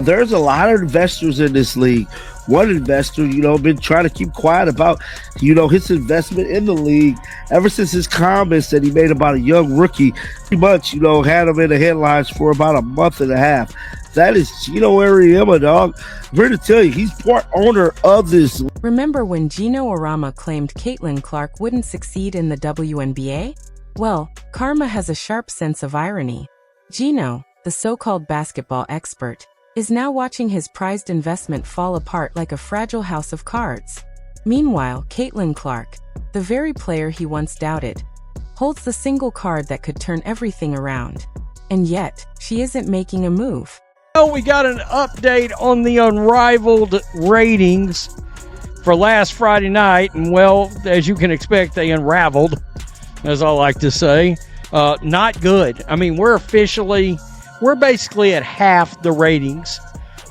There's a lot of investors in this league. One investor, been trying to keep quiet about, his investment in the league ever since his comments that he made about a young rookie. Pretty much, had him in the headlines for about a month and a half. That is Geno Auriemma, dog. I'm here to tell you, he's part owner of this. Remember when Geno Auriemma claimed Caitlin Clark wouldn't succeed in the WNBA? Well, karma has a sharp sense of irony. Geno, the so-called basketball expert, is now watching his prized investment fall apart like a fragile house of cards. Meanwhile, Caitlin Clark, the very player he once doubted, holds the single card that could turn everything around. And yet, she isn't making a move. Well, we got an update on the Unrivaled ratings for last Friday night, and well, as you can expect, they unraveled, as I like to say. Not good. I mean, we're basically at half the ratings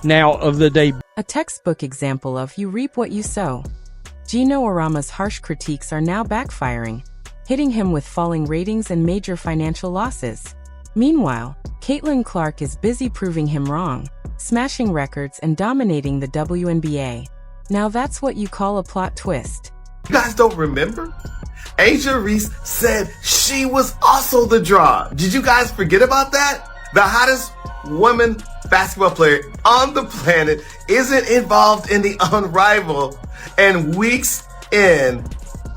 now of the day. A textbook example of you reap what you sow. Geno Auriemma's harsh critiques are now backfiring, hitting him with falling ratings and major financial losses. Meanwhile, Caitlin Clark is busy proving him wrong, smashing records and dominating the WNBA. Now that's what you call a plot twist. You guys don't remember? Asia Reese said she was also the draw. Did you guys forget about that? The hottest woman basketball player on the planet isn't involved in the Unrivaled, and weeks in,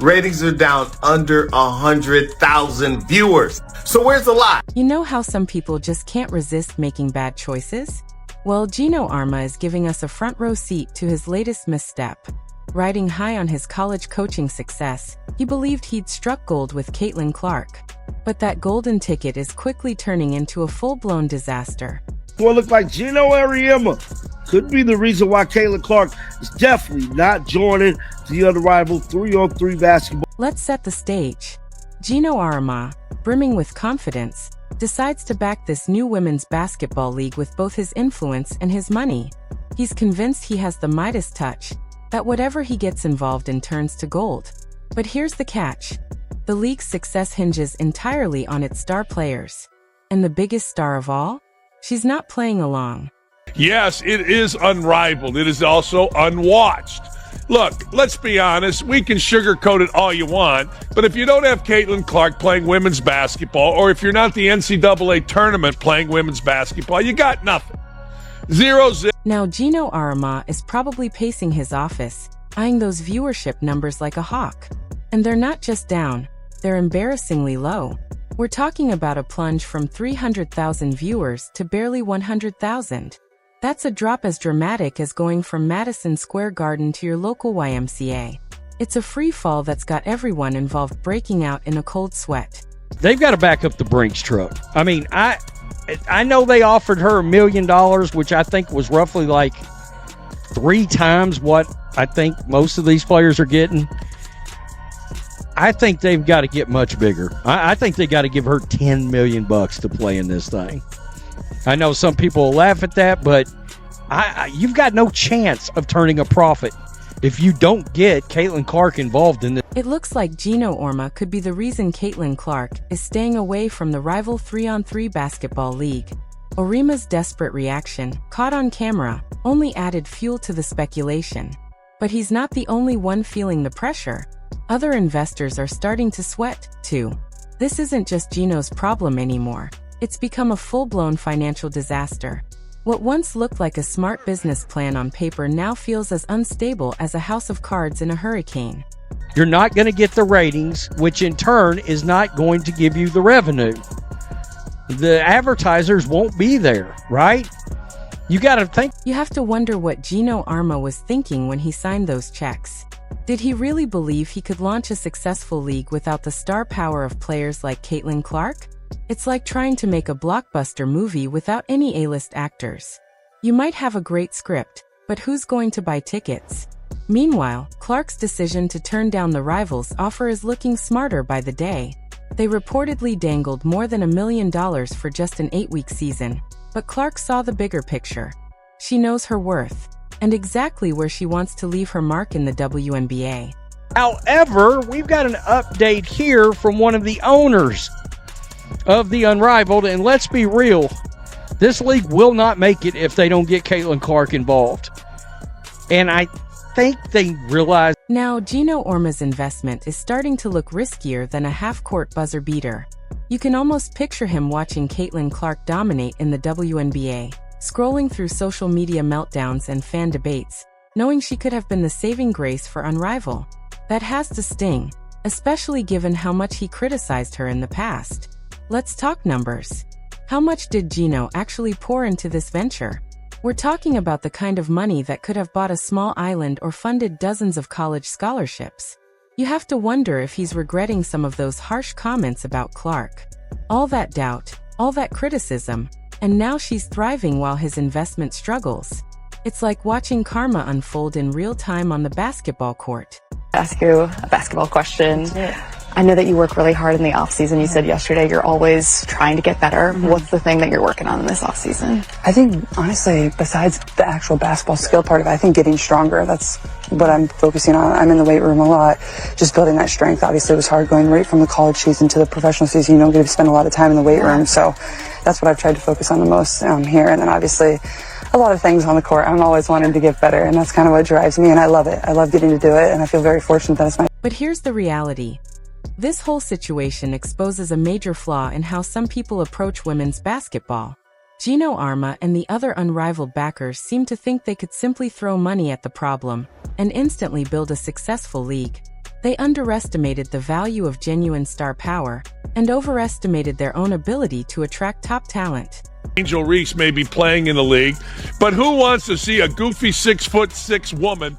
ratings are down under 100,000 viewers. So where's the lie? You know how some people just can't resist making bad choices? Well, Geno Auriemma is giving us a front row seat to his latest misstep. Riding high on his college coaching success, he believed he'd struck gold with Caitlin Clark. But that golden ticket is quickly turning into a full-blown disaster. Well, look like Geno Auriemma could be the reason why Caitlin Clark is definitely not joining the Unrivaled 3-on-3 basketball. Let's set the stage. Geno Auriemma, brimming with confidence, decides to back this new women's basketball league with both his influence and his money. He's convinced he has the Midas touch, that whatever he gets involved in turns to gold. But here's the catch. The league's success hinges entirely on its star players. And the biggest star of all? She's not playing along. Yes, it is unrivaled. It is also unwatched. Look, let's be honest. We can sugarcoat it all you want, but if you don't have Caitlin Clark playing women's basketball, or if you're not the NCAA tournament playing women's basketball, you got nothing. 0-0. Now, Geno Auriemma is probably pacing his office, eyeing those viewership numbers like a hawk. And they're not just down, they're embarrassingly low. We're talking about a plunge from 300,000 viewers to barely 100,000. That's a drop as dramatic as going from Madison Square Garden to your local YMCA. It's a free fall that's got everyone involved breaking out in a cold sweat. They've got to back up the Brinks truck. I mean, I know they offered her $1 million, which I think was roughly like 3 times what I think most of these players are getting. I think they've got to get much bigger. I think they got to give her $10 million to play in this thing. I know some people will laugh at that, but you've got no chance of turning a profit if you don't get Caitlin Clark involved in this. It looks like Geno Auriemma could be the reason Caitlin Clark is staying away from the rival 3-on-3 basketball league. Auriemma's desperate reaction, caught on camera, only added fuel to the speculation. But he's not the only one feeling the pressure. Other investors are starting to sweat, too. This isn't just Geno's problem anymore. It's become a full-blown financial disaster. What once looked like a smart business plan on paper now feels as unstable as a house of cards in a hurricane. You're not going to get the ratings, which in turn is not going to give you the revenue. The advertisers won't be there, right? You got to think. You have to wonder what Geno Auriemma was thinking when he signed those checks. Did he really believe he could launch a successful league without the star power of players like Caitlin Clark? It's like trying to make a blockbuster movie without any A-list actors. You might have a great script, but who's going to buy tickets? Meanwhile, Clark's decision to turn down the Rivals offer is looking smarter by the day. They reportedly dangled more than $1 million for just an 8-week season, but Clark saw the bigger picture. She knows her worth, and exactly where she wants to leave her mark in the WNBA. However, we've got an update here from one of the owners of the Unrivaled, and let's be real, This league will not make it if they don't get Caitlin Clark involved. And I think they realize. Now, Geno Auriemma's investment is starting to look riskier than a half-court buzzer beater. You can almost picture him watching Caitlin Clark dominate in the WNBA, scrolling through social media meltdowns and fan debates, knowing she could have been the saving grace for Unrivaled. That has to sting, especially given how much he criticized her in the past. Let's talk numbers. How much did Geno actually pour into this venture? We're talking about the kind of money that could have bought a small island or funded dozens of college scholarships. You have to wonder if he's regretting some of those harsh comments about Clark. All that doubt, all that criticism, and now she's thriving while his investment struggles. It's like watching karma unfold in real time on the basketball court. Ask you a basketball question. I know that you work really hard in the off season. You said yesterday you're always trying to get better. What's the thing that you're working on in this off season? I think, honestly, besides the actual basketball skill part of it, I think getting stronger, that's what I'm focusing on. I'm in the weight room a lot, just building that strength. Obviously, it was hard going right from the college season to the professional season. You don't get to spend a lot of time in the weight room, so that's what I've tried to focus on the most here. And then obviously, a lot of things on the court. I'm always wanting to get better, and that's kind of what drives me, and I love it. I love getting to do it, and I feel very fortunate that it's my... But here's the reality. This whole situation exposes a major flaw in how some people approach women's basketball. Geno Auriemma and the other Unrivaled backers seem to think they could simply throw money at the problem and instantly build a successful league. They underestimated the value of genuine star power and overestimated their own ability to attract top talent. Angel Reese may be playing in the league, but who wants to see a goofy 6'6" woman?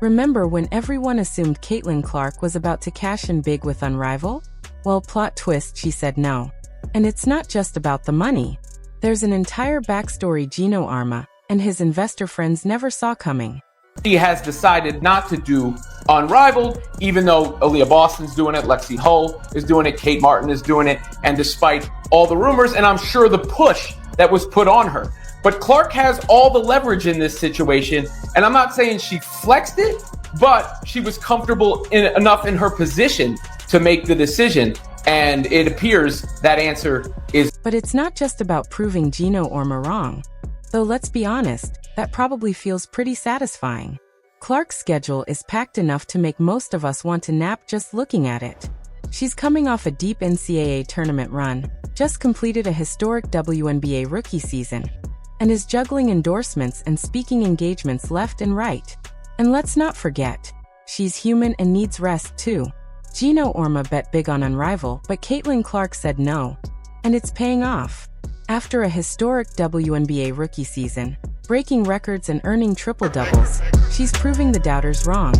Remember when everyone assumed Caitlin Clark was about to cash in big with Unrivaled? Well, plot twist, she said no. And it's not just about the money. There's an entire backstory Geno Auriemma and his investor friends never saw coming. He has decided not to do Unrivaled, even though Aaliyah Boston's doing it, Lexi Hull is doing it, Kate Martin is doing it, and despite all the rumors, and I'm sure the push that was put on her. But Clark has all the leverage in this situation, and I'm not saying she flexed it, but she was comfortable enough in her position to make the decision, and it appears that answer is... But it's not just about proving Geno Auriemma wrong. Though let's be honest, that probably feels pretty satisfying. Clark's schedule is packed enough to make most of us want to nap just looking at it. She's coming off a deep NCAA tournament run, just completed a historic WNBA rookie season, and is juggling endorsements and speaking engagements left and right. And let's not forget, she's human and needs rest too. Geno Auriemma bet big on Unrivaled, but Caitlin Clark said no. And it's paying off. After a historic WNBA rookie season, breaking records and earning triple-doubles, she's proving the doubters wrong.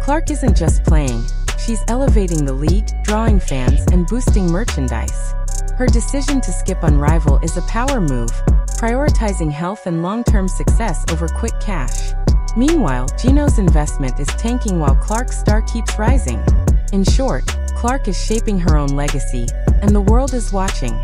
Clark isn't just playing, she's elevating the league, drawing fans, and boosting merchandise. Her decision to skip Unrivaled is a power move, prioritizing health and long-term success over quick cash. Meanwhile, Geno's investment is tanking while Clark's star keeps rising. In short, Clark is shaping her own legacy, and the world is watching.